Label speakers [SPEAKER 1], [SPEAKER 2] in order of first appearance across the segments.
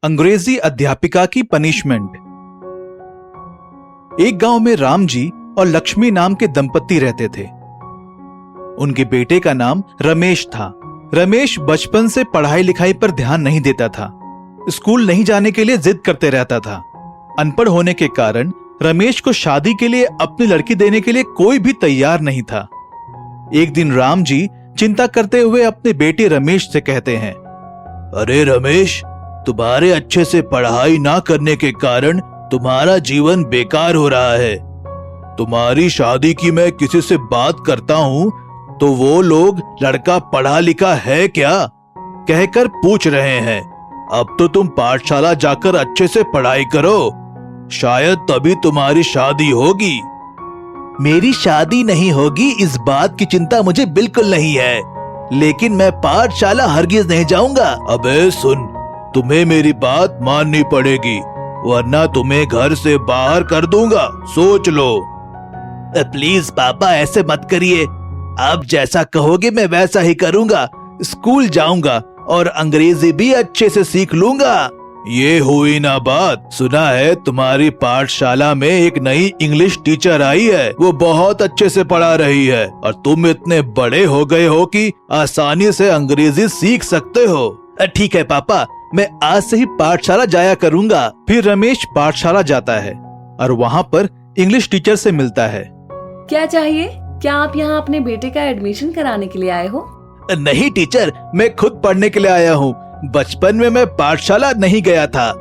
[SPEAKER 1] अंग्रेजी अध्यापिका की पनिशमेंट। एक गांव में राम जी और लक्ष्मी नाम के दंपति रहते थे। उनके बेटे का नाम रमेश था। रमेश बचपन से पढ़ाई लिखाई पर ध्यान नहीं देता था। स्कूल नहीं जाने के लिए जिद करते रहता था। अनपढ़ होने के कारण रमेश को शादी के लिए अपनी लड़की देने के लिए कोई भी तैयार नहीं था। एक दिन राम जी चिंता करते हुए अपने बेटे रमेश से कहते हैं,
[SPEAKER 2] अरे रमेश, तुम्हारे अच्छे से पढ़ाई ना करने के कारण तुम्हारा जीवन बेकार हो रहा है। तुम्हारी शादी की मैं किसी से बात करता हूँ तो वो लोग लड़का पढ़ा लिखा है क्या कहकर पूछ रहे हैं। अब तो तुम पाठशाला जाकर अच्छे से पढ़ाई करो, शायद तभी तुम्हारी शादी होगी। मेरी शादी नहीं होगी इस बात की चिंता मुझे बिल्कुल नहीं है, लेकिन मैं पाठशाला हरगिज नहीं जाऊंगा। अबे सुन, तुम्हें मेरी बात माननी पड़ेगी वरना तुम्हें घर से बाहर कर दूंगा, सोच लो। प्लीज पापा ऐसे मत करिए, आप जैसा कहोगे मैं वैसा ही करूंगा। स्कूल जाऊंगा और अंग्रेजी भी अच्छे से सीख लूंगा। ये हुई ना बात। सुना है तुम्हारी पाठशाला में एक नई इंग्लिश टीचर आई है, वो बहुत अच्छे से पढ़ा रही है और तुम इतने बड़े हो गए हो कि आसानी से अंग्रेजी सीख सकते हो। ठीक है पापा, मैं आज से ही पाठशाला जाया करूंगा।
[SPEAKER 1] फिर रमेश पाठशाला जाता है और वहाँ पर इंग्लिश टीचर से मिलता है।
[SPEAKER 3] क्या चाहिए? क्या आप यहाँ अपने बेटे का एडमिशन कराने के लिए आए हो?
[SPEAKER 2] नहीं टीचर, मैं खुद पढ़ने के लिए आया हूँ। बचपन में मैं पाठशाला नहीं गया था,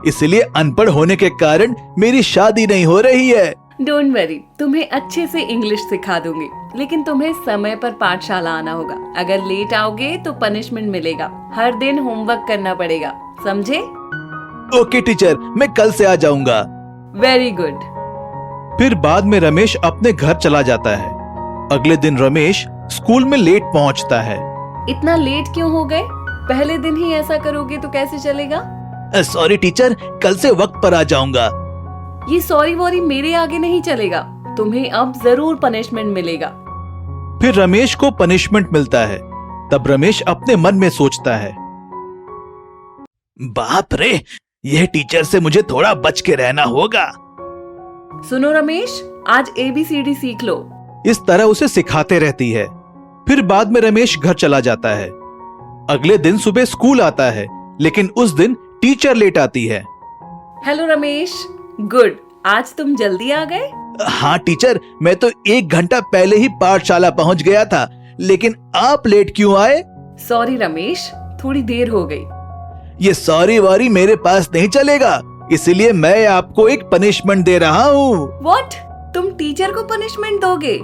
[SPEAKER 2] इसलिए अनपढ़ होने के कारण मेरी शादी नहीं हो रही है।
[SPEAKER 3] डोंट वरी, तुम्हें अच्छे से इंग्लिश सिखा दूंगी, लेकिन तुम्हें समय पर पाठशाला आना होगा। अगर लेट आओगे तो पनिशमेंट मिलेगा। हर दिन होमवर्क करना पड़ेगा, समझे?
[SPEAKER 2] ओके टीचर, मैं कल से आ जाऊंगा।
[SPEAKER 3] Very good.
[SPEAKER 1] फिर बाद में रमेश अपने घर चला जाता है। अगले दिन रमेश स्कूल में लेट पहुंचता है।
[SPEAKER 3] इतना लेट क्यों हो गए? पहले दिन ही ऐसा करोगे तो कैसे चलेगा?
[SPEAKER 2] सॉरी टीचर, कल से वक्त पर आ जाऊंगा।
[SPEAKER 3] ये सॉरी वॉरी मेरे आगे नहीं चलेगा। तुम्हें अब जरूर पनिशमेंट मिलेगा।
[SPEAKER 1] फिर रमेश को पनिशमेंट मिलता है। तब रमेश अपने मन में सोचता है,
[SPEAKER 2] बाप रे, यह टीचर से मुझे थोड़ा बच के रहना होगा।
[SPEAKER 3] सुनो रमेश, आज ABCD सीख लो।
[SPEAKER 1] इस तरह उसे सिखाते रहती है। फिर बाद में रमेश घर चला जाता है। अगले दिन सुबह स्कूल आता है, लेकिन उस दिन टीचर लेट आती है।
[SPEAKER 3] हेलो रमेश, गुड, आज तुम जल्दी आ गए।
[SPEAKER 2] हाँ टीचर, मैं तो 1 घंटा पहले ही पाठशाला पहुंच गया था, लेकिन आप लेट क्यों आए?
[SPEAKER 3] सॉरी रमेश, थोड़ी देर हो गई।
[SPEAKER 2] ये सॉरी वारी मेरे पास नहीं चलेगा, इसलिए मैं आपको एक पनिशमेंट दे रहा हूँ।
[SPEAKER 3] व्हाट? तुम टीचर को पनिशमेंट दोगे?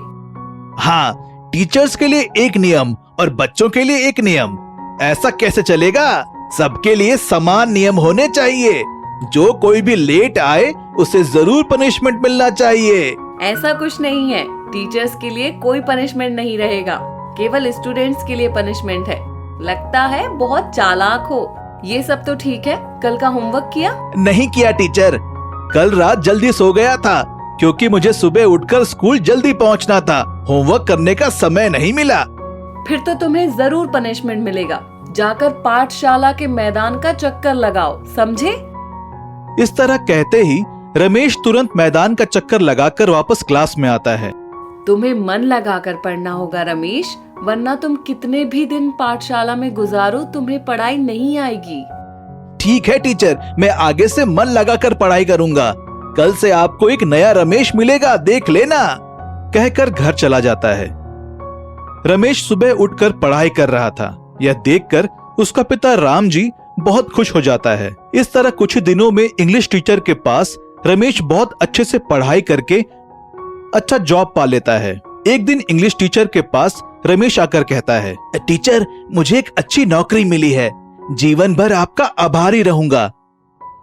[SPEAKER 2] हाँ, टीचर्स के लिए एक नियम और बच्चों के लिए एक नियम। ऐसा कैसे चलेगा? सबके लिए समान नियम होने चाहिए। जो कोई भी लेट आए उसे जरूर पनिशमेंट मिलना चाहिए।
[SPEAKER 3] ऐसा कुछ नहीं है, टीचर्स के लिए कोई पनिशमेंट नहीं रहेगा, केवल स्टूडेंट्स के लिए पनिशमेंट है। लगता है बहुत चालाक हो। ये सब तो ठीक है, कल का होमवर्क किया?
[SPEAKER 2] नहीं किया टीचर, कल रात जल्दी सो गया था क्योंकि मुझे सुबह उठकर स्कूल जल्दी पहुंचना था। होमवर्क करने का समय नहीं मिला।
[SPEAKER 3] फिर तो तुम्हें जरूर पनिशमेंट मिलेगा। जाकर पाठशाला के मैदान का चक्कर लगाओ, समझे?
[SPEAKER 1] इस तरह कहते ही रमेश तुरंत मैदान का चक्कर लगाकर वापस क्लास में आता है।
[SPEAKER 3] तुम्हें मन लगाकर पढ़ना होगा रमेश, वरना तुम कितने भी दिन पाठशाला में गुजारो तुम्हें पढ़ाई नहीं आएगी।
[SPEAKER 2] ठीक है टीचर, मैं आगे से मन लगाकर पढ़ाई करूंगा। कल से आपको एक नया रमेश मिलेगा, देख लेना।
[SPEAKER 1] कहकर घर चला जाता है। रमेश सुबह उठकर पढ़ाई कर रहा था। यह देखकर उसका पिता राम जी बहुत खुश हो जाता है। इस तरह कुछ ही दिनों में इंग्लिश टीचर के पास रमेश बहुत अच्छे से पढ़ाई करके अच्छा जॉब पा लेता है। एक दिन इंग्लिश टीचर के पास रमेश आकर कहता है,
[SPEAKER 2] टीचर, मुझे एक अच्छी नौकरी मिली है। जीवन भर आपका आभारी रहूंगा।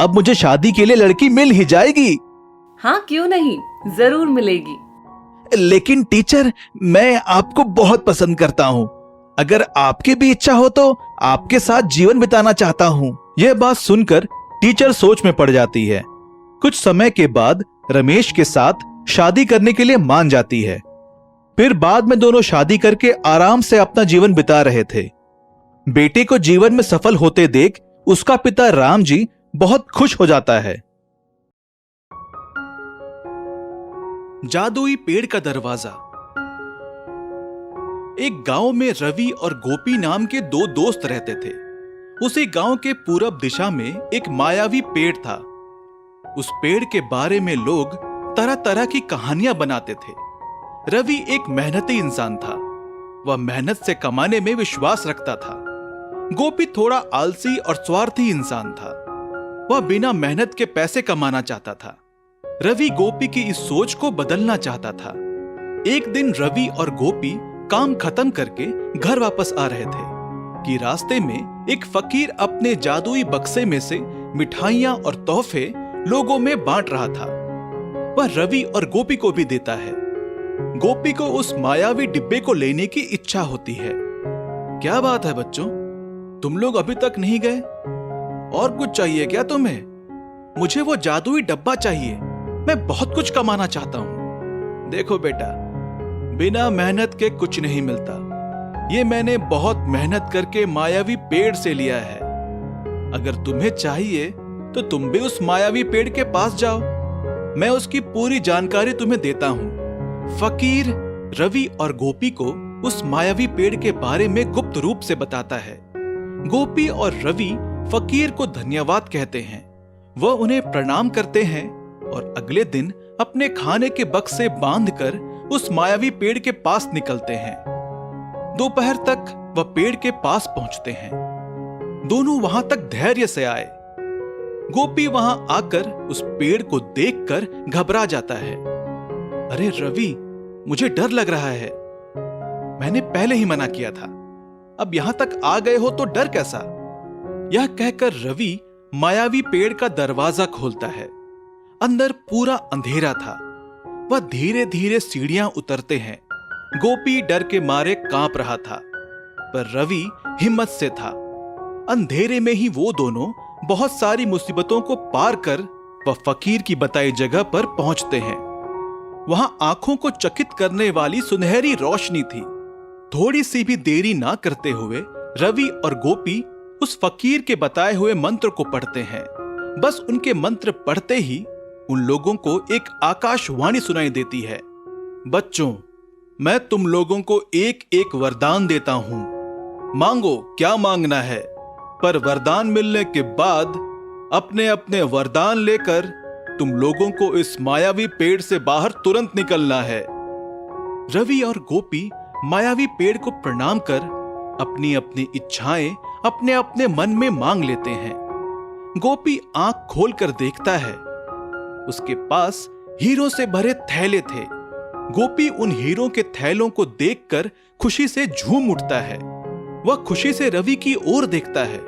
[SPEAKER 2] अब मुझे शादी के लिए लड़की मिल ही जाएगी।
[SPEAKER 3] हाँ क्यों नहीं, जरूर मिलेगी।
[SPEAKER 2] लेकिन टीचर, मैं आपको बहुत पसंद करता हूँ। अगर आपकी भी इच्छा हो तो आपके साथ जीवन बिताना चाहता हूँ।
[SPEAKER 1] यह बात सुनकर टीचर सोच में पड़ जाती है। कुछ समय के बाद रमेश के साथ शादी करने के लिए मान जाती है। फिर बाद में दोनों शादी करके आराम से अपना जीवन बिता रहे थे। बेटे को जीवन में सफल होते देख उसका पिता राम जी बहुत खुश हो जाता है। जादुई पेड़ का दरवाजा। एक गांव में रवि और गोपी नाम के दो दोस्त रहते थे। उसी गांव के पूरब दिशा में एक मायावी पेड़ था। उस पेड़ के बारे में लोग तरह तरह की कहानियां बनाते थे। रवि एक मेहनती इंसान था। वह मेहनत से कमाने में विश्वास रखता था। गोपी थोड़ा आलसी और स्वार्थी इंसान था। वह बिना मेहनत के पैसे कमाना चाहता था। रवि गोपी की इस सोच को बदलना चाहता था। एक दिन रवि और गोपी काम खत्म करके घर वापस आ रहे थे कि रास्ते में एक फकीर अपने जादुई बक्से में से मिठाइयां और तोहफे लोगों में बांट रहा था। वह रवि और गोपी को भी देता है। गोपी को उस मायावी डिब्बे को लेने की इच्छा होती है। क्या बात है बच्चों, तुम लोग अभी तक नहीं गए? और कुछ चाहिए क्या तुम्हें? मुझे वो जादुई डब्बा चाहिए। मैं बहुत कुछ कमाना चाहता हूं। देखो बेटा, बिना मेहनत के कुछ नहीं मिलता। ये मैंने बहुत मेहनत करके मायावी पेड़ से लिया है। अगर तुम्हें चाहिए तो तुम भी उस मायावी पेड़ के पास जाओ। मैं उसकी पूरी जानकारी तुम्हें देता हूं। फकीर रवि और गोपी को उस मायावी पेड़ के बारे में गुप्त रूप से बताता है। गोपी और रवि फकीर को धन्यवाद कहते हैं। वह उन्हें प्रणाम करते हैं और अगले दिन अपने खाने के बक्से बांधकर उस मायावी पेड़ के पास निकलते हैं। दोपहर तक वह पेड़ के पास पहुंचते हैं। दोनों वहां तक धैर्य से आए। गोपी वहां आकर उस पेड़ को देखकर घबरा जाता है। अरे रवि, मुझे डर लग रहा है। मैंने पहले ही मना किया था। अब यहां तक आ गए हो तो डर कैसा? यह कहकर रवि मायावी पेड़ का दरवाजा खोलता है। अंदर पूरा अंधेरा था। वह धीरे धीरे सीढ़ियां उतरते हैं। गोपी डर के मारे कांप रहा था, पर रवि हिम्मत से था। अंधेरे में ही वो दोनों बहुत सारी मुसीबतों को पार कर वह फकीर की बताई जगह पर पहुंचते हैं। वहां आंखों को चकित करने वाली सुनहरी रोशनी थी। थोड़ी सी भी देरी ना करते हुए रवि और गोपी उस फकीर के बताए हुए मंत्र को पढ़ते हैं। बस उनके मंत्र पढ़ते ही उन लोगों को एक आकाशवाणी सुनाई देती है। बच्चों, मैं तुम लोगों को एक एक वरदान देता हूं। मांगो क्या मांगना है, पर वरदान मिलने के बाद अपने अपने वरदान लेकर तुम लोगों को इस मायावी पेड़ से बाहर तुरंत निकलना है। रवि और गोपी मायावी पेड़ को प्रणाम कर अपनी अपनी इच्छाएं अपने अपने मन में मांग लेते हैं। गोपी आंख खोलकर देखता है। उसके पास हीरों से भरे थैले थे। गोपी उन हीरों के थैलों को देखकर खुशी से झूम उठता है। वह खुशी से रवि की ओर देखता है,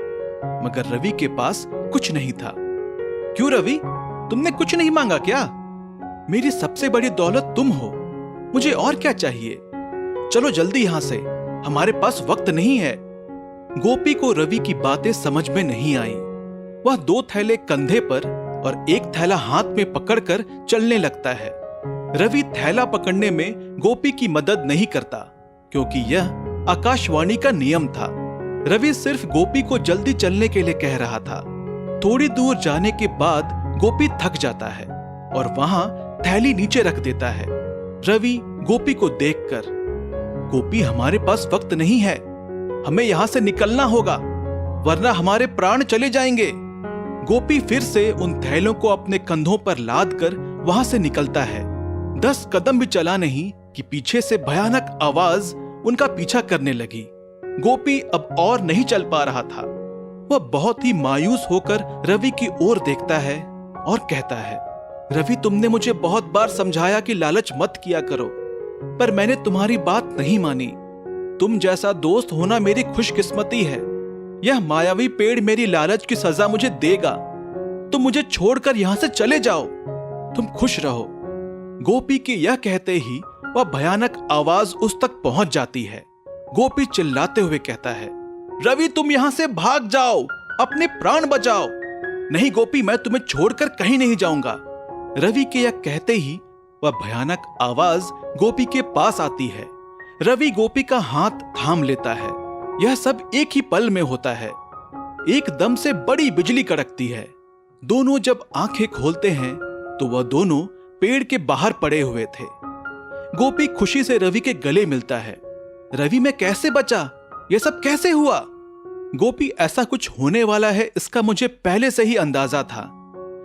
[SPEAKER 1] मगर रवि के पास कुछ नहीं था। क्यों रवि, तुमने कुछ नहीं मांगा क्या? मेरी सबसे बड़ी दौलत तुम हो। मुझे और क्या चाहिए? चलो जल्दी यहां से, हमारे पास वक्त नहीं है। गोपी को रवि की बातें समझ में नहीं आई। वह दो थैले कंधे पर और एक थैला हाथ में पकड़कर चलने लगता है। रवि थैला पकड़ने में गोपी की मदद नहीं करता, क्योंकि यह आकाशवाणी का नियम था। रवि सिर्फ गोपी को जल्दी चलने के लिए कह रहा था। थोड़ी दूर जाने के बाद गोपी थक जाता है और वहां थैली नीचे रख देता है। रवि गोपी को देखकर, गोपी, हमारे पास वक्त नहीं है। हमें यहां से निकलना होगा, वरना हमारे प्राण चले जाएंगे। गोपी फिर से उन थैलों को अपने कंधों पर लाद कर वहां से निकलता है। 10 कदम भी चला नहीं कि पीछे से भयानक आवाज उनका पीछा करने लगी। गोपी अब और नहीं चल पा रहा था। वह बहुत ही मायूस होकर रवि की ओर देखता है और कहता है, रवि, तुमने मुझे बहुत बार समझाया कि लालच मत किया करो, पर मैंने तुम्हारी बात नहीं मानी। तुम जैसा दोस्त होना मेरी खुशकिस्मती है। यह मायावी पेड़ मेरी लालच की सजा मुझे देगा। तुम मुझे छोड़कर यहां से चले जाओ। तुम खुश रहो। गोपी के यह कहते ही वह भयानक आवाज उस तक पहुंच जाती है। गोपी चिल्लाते हुए कहता है, रवि, तुम यहां से भाग जाओ, अपने प्राण बचाओ। नहीं गोपी, मैं तुम्हें छोड़कर कहीं नहीं जाऊंगा। रवि के यह कहते ही वह भयानक आवाज गोपी के पास आती है। रवि गोपी का हाथ थाम लेता है। यह सब एक ही पल में होता है। एकदम से बड़ी बिजली कड़कती है। दोनों जब आंखें खोलते हैं तो वह दोनों पेड़ के बाहर पड़े हुए थे। गोपी खुशी से रवि के गले मिलता है। रवि मैं कैसे बचा? यह सब कैसे हुआ? गोपी ऐसा कुछ होने वाला है इसका मुझे पहले से ही अंदाजा था।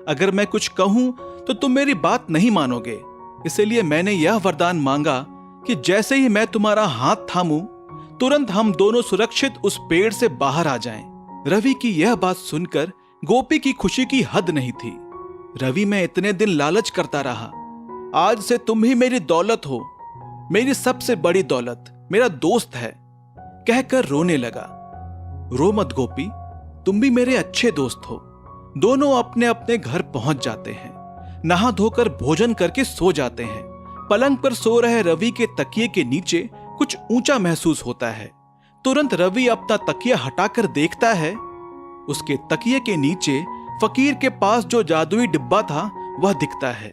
[SPEAKER 1] अगर मैं कुछ कहूं तो तुम मेरी बात नहीं मानोगे, इसलिए मैंने यह वरदान मांगा कि जैसे ही मैं तुम्हारा हाथ थामूं तुरंत हम दोनों सुरक्षित उस पेड़ से बाहर आ जाएं। रवि की यह बात सुनकर गोपी की खुशी की हद नहीं थी। रवि मैं इतने दिन लालच करता रहा, आज से तुम ही मेरी दौलत हो, मेरी सबसे बड़ी दौलत, मेरा दोस्त है, कहकर रोने लगा। रो मत गोपी, तुम भी मेरे अच्छे दोस्त हो। दोनों अपने अपने घर पहुंच जाते हैं, नहा धोकर भोजन करके सो जाते हैं। पलंग पर सो रहे रवि के तकिए के नीचे कुछ ऊंचा महसूस होता है। तुरंत रवि अपना तकिया हटाकर देखता है, उसके तकिए के नीचे फकीर के पास जो जादुई डिब्बा था वह दिखता है।